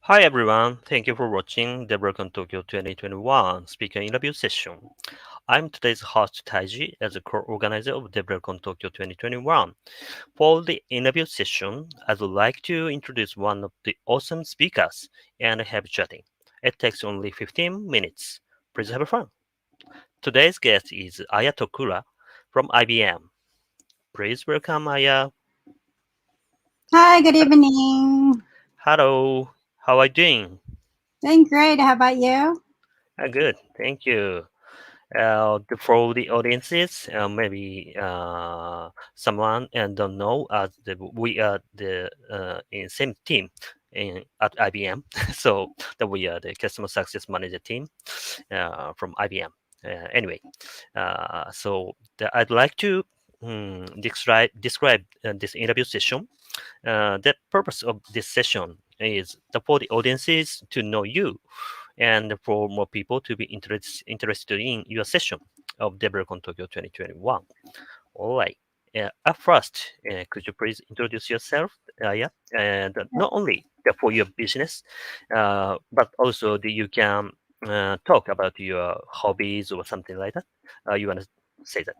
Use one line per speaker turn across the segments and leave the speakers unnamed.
Hi everyone, thank you for watching DevRelCon Tokyo 2021 speaker interview session. I'm today's host Taiji as a co-organizer of DevRelCon Tokyo 2021. For the interview session, I'd like to introduce one of the awesome speakers and have chatting. It takes only 15 minutes. Please have fun. Today's guest is Aya Tokura from IBM. Please welcome Aya.
Hi, good evening.
Hello, how are you doing?
Doing great. How about you?
Good, thank you. For the audiences, maybe someone and don't know we are the in same team at IBM, so that we are the customer success manager team from IBM. Anyway, I'd like to describe this interview session. The purpose of this session is for the audiences to know you and for more people to be interested in your session of DevRelCon Tokyo 2021. All right. At first, could you please introduce yourself? Yeah, and not only for your business, but also you can talk about your hobbies or something like that. You want to say that?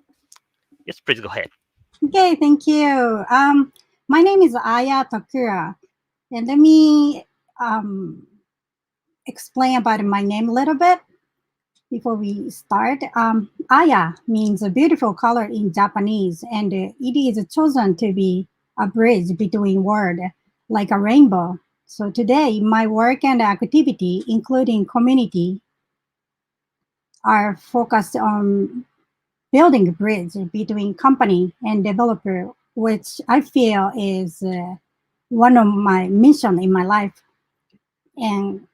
Yes, please go ahead.
Okay, thank you. My name is Aya Tokura, and let me um, explain about my name a little bit before we start. Aya means a beautiful color in Japanese, and it is chosen to be a bridge between words, like a rainbow. So today, my work and activity, including community, are focused on building a bridge between company and developer, which I feel is one of my mission in my life. And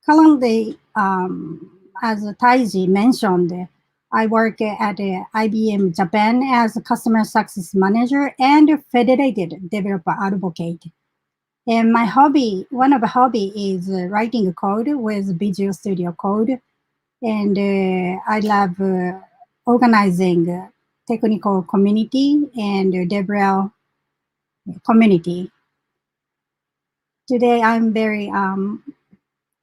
currently, as Taiji mentioned, I work at IBM Japan as a customer success manager and federated developer advocate. And my hobby, one of the hobby is writing code with Visual Studio Code, and I love organizing technical community and DevRel community. Today, I'm very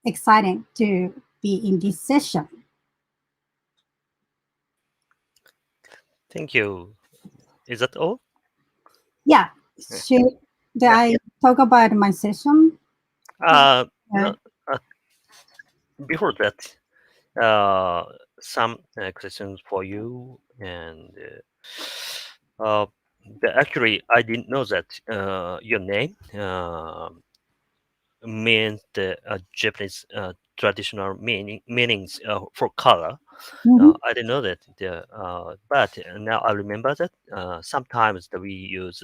excited to be in this session.
Thank you. Is that all?
Yeah,
Yeah.
should
Yeah.
I talk about my session?
No,
Or-
before that, uh, some questions for you and actually I didn't know that your name means the Japanese traditional meanings for color.
Mhm.
I didn't know that, but now I remember that sometimes that we use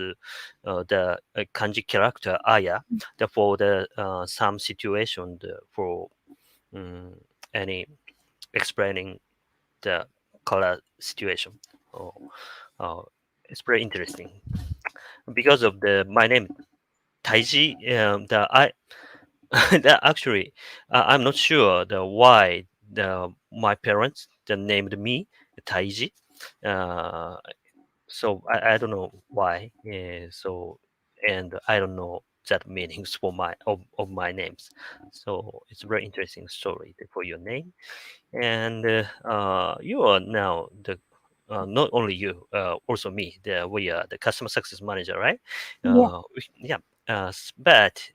the kanji character aya for the some situation for um, any explaining the color situation. Oh, uh, it's very interesting because of the my name Taiji. The I that actually I'm not sure the why my parents named me Taiji. Uh, I don't know why. And I don't know that meanings for of my names. So it's a very interesting story for your name. And you are now the not only you, also me. We are the customer success manager, right?
Yeah.
Yeah. But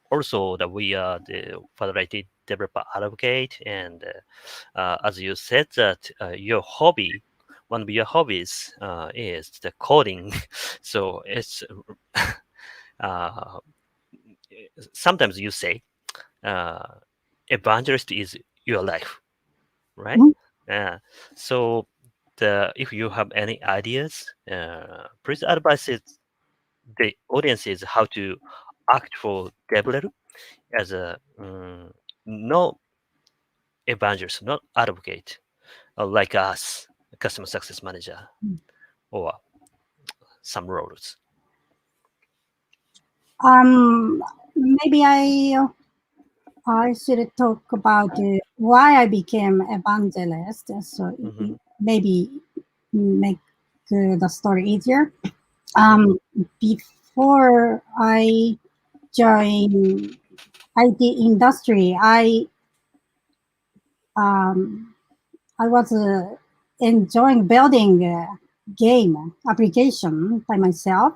also that we are the federated developer advocate, and as you said that your hobby. One of your hobbies is the coding, so it's uh, sometimes you say uh, evangelist is your life, right?
Mhm.
Uh, so if you have any ideas, please advise the audiences how to act for developer as a no evangelist, not advocate, like us, customer success manager, or some roles.
Maybe I should talk about why I became evangelist. So
Hmm.
maybe make the story easier.
Hmm.
Before I joined IT industry, um, I was enjoying building a game application by myself,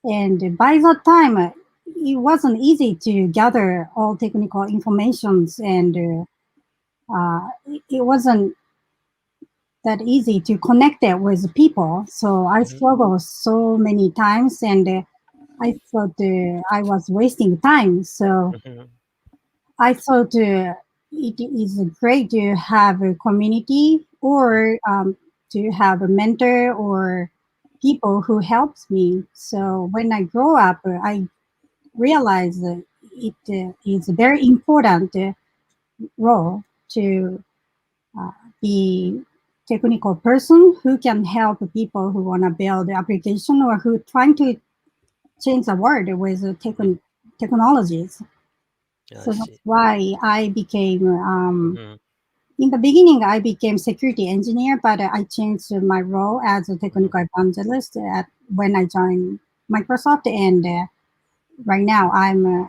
and by that time, it wasn't easy to gather all technical informations, and it wasn't that easy to connect it with people. So I
Hmm.
struggled so many times, and I thought I was wasting time. So
Hmm.
I thought it is great to have a community, or to have a mentor or people who helps me. So when I grow up, I realized that it is a very important role to uh, be technical person who can help people who want to build application or who trying to change the world with
Hmm.
technologies.
I
So that's
see.
why I became,
Hmm.
in the beginning, I became security engineer, but I changed my role as a
Hmm.
technical evangelist when I joined Microsoft. And right now I'm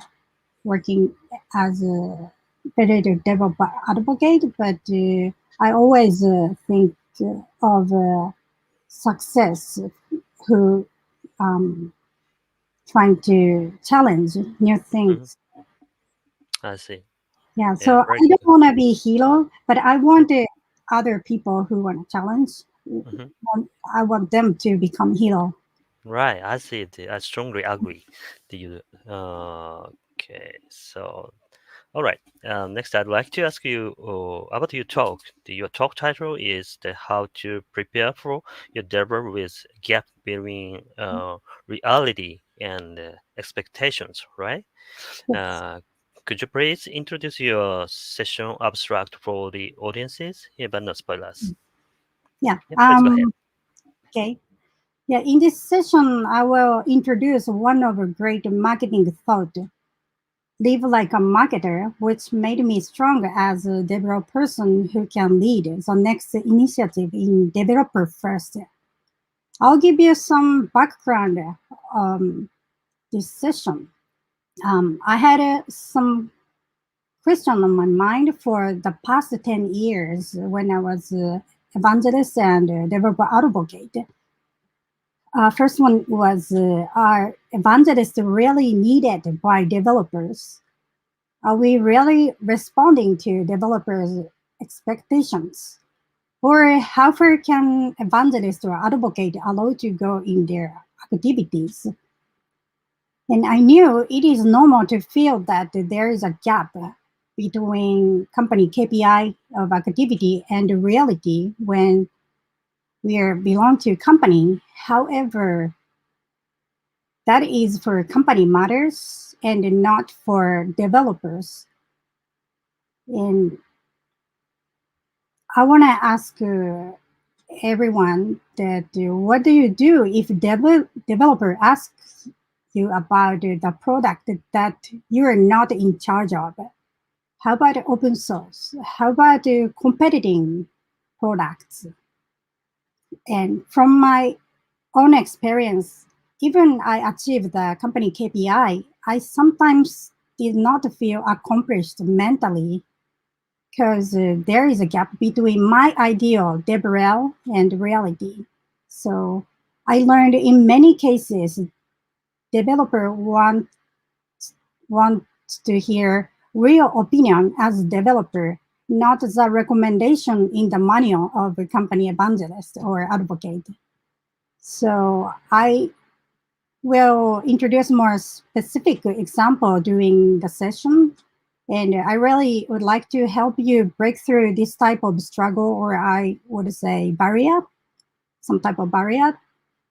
working as a federated developer advocate, but I always think of success who um, trying to challenge new
Hmm.
things.
I see.
Yeah,
Yeah,
so
very
I
good.
don't want to be hero, but I want other people who want to challenge.
Hmm.
I want them to become hero.
Right, I see it. I strongly agree to you. Okay, so all right. Next, I'd like to ask you about your talk. Your talk title is the "How to Prepare for Your Endeavor with Gap Between Reality and Expectations." Right?
Yes.
Uh, could you please introduce your session abstract for the audiences? Yeah, but no spoilers.
Yeah.
Yeah, please go ahead.
Okay. Yeah. In this session, I will introduce one of a great marketing thought: live like a marketer, which made me strong as a developer person who can lead the next initiative in developer first. I'll give you some background this session. I had some question on my mind for the past 10 years when I was evangelist and developer advocate. First one was, are evangelists really needed by developers? Are we really responding to developers' expectations? Or how far can evangelists or advocate allow to go in their activities? And I knew it is normal to feel that there is a gap between company KPI of activity and reality when we are belong to company. However, that is for company matters and not for developers. And I want to ask everyone that what do you do if developer asks you about the product that you are not in charge of? How about open source? How about competing products? And from my own experience, even I achieved the company KPI, I sometimes did not feel accomplished mentally because there is a gap between my ideal DevRel and reality. So I learned in many cases, developer want to hear real opinion as developer, not the recommendation in the manual of a company evangelist or advocate. So I will introduce more specific example during the session. And I really would like to help you break through this type of struggle, or I would say barrier, some type of barrier,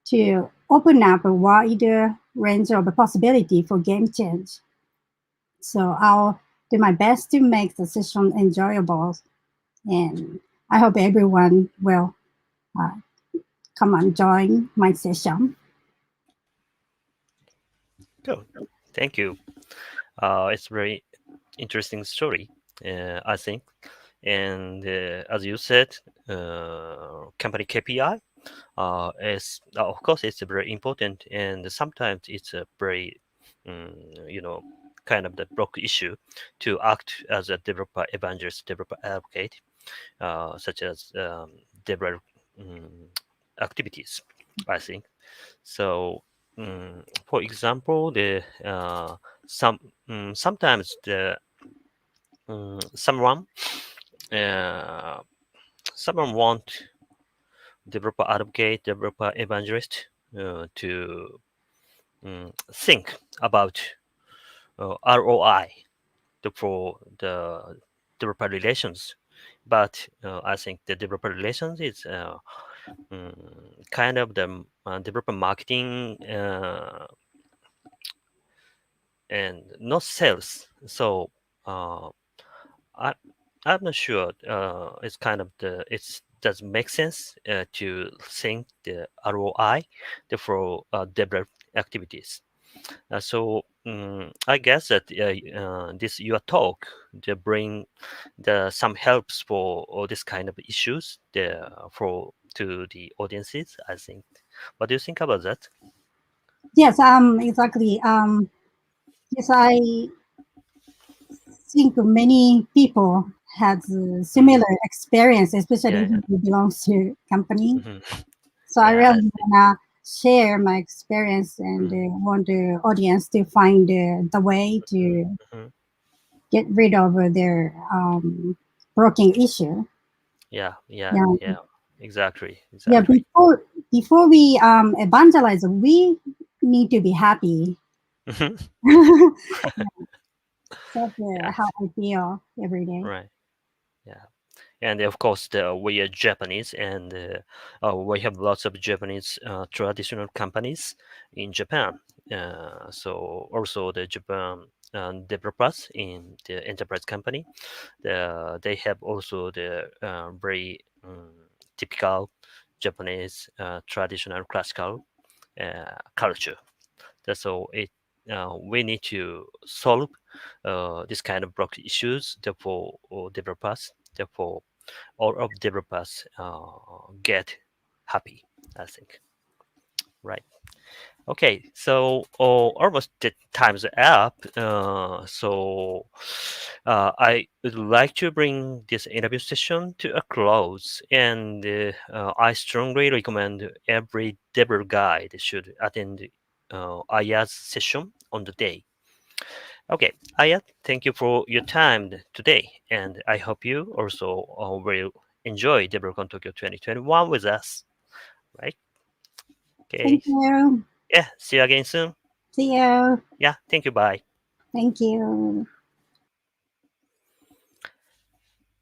to open up a wider range of possibility for game change. So I'll do my best to make the session enjoyable, and I hope everyone will uh, come and join my session.
Good. Thank you. It's very interesting story, I think. And as you said, company KPI is of course it's very important, and sometimes it's a very, you know. kind of the block issue to act as a developer evangelist, developer advocate, such as developer activities, I think. So, for example, the some sometimes the someone uh, someone want developer advocate, developer evangelist to think about ROI for the developer relations. But I think the developer relations is kind of the developer marketing and not sales. So uh, I I'm not sure. It's kind of the it's does make sense to think the ROI for develop activities. So I guess that this your talk to bring the some helps for all this kind of issues for to the audiences. I think. What do you think about that?
Yes, exactly. Yes, I think many people has a
Mm,
similar experience, especially
yeah,
if you belongs to company.
yeah,
So I
yeah.
really wanna share my experience and
Mm,
want the audience to find the way to
mhm.
get rid of their broken issue.
Yeah, yeah,
Yeah,
yeah. Exactly,
yeah.
exactly.
Before we evangelize, we need to be happy.
Mhm.
That's
Yeah,
how I feel every day.
right. Yeah. And of course, we are Japanese, and we have lots of Japanese traditional companies in Japan. So also the Japan developers in the enterprise company, they have also the very typical Japanese traditional classical culture. So we need to solve this kind of block issues. Therefore, developers, therefore all of developers get happy, I think. Right. Okay, so almost the time's up. So I would like to bring this interview session to a close, and I strongly recommend every developer guide should attend Aya's session on the day. Okay, Aya, thank you for your time today, and I hope you also will enjoy DevRelCon Tokyo 2021 with us. Right? Okay.
Thank you.
Yeah. See you again soon.
See you.
Yeah. Thank you. Bye.
Thank you.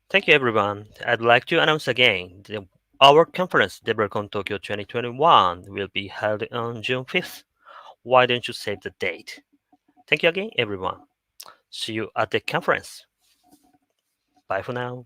Thank you, everyone. I'd like to announce again our conference, DevRelCon Tokyo 2021, will be held on June 5th. Why don't you save the date? Thank you again, everyone. See you at the conference. Bye for now.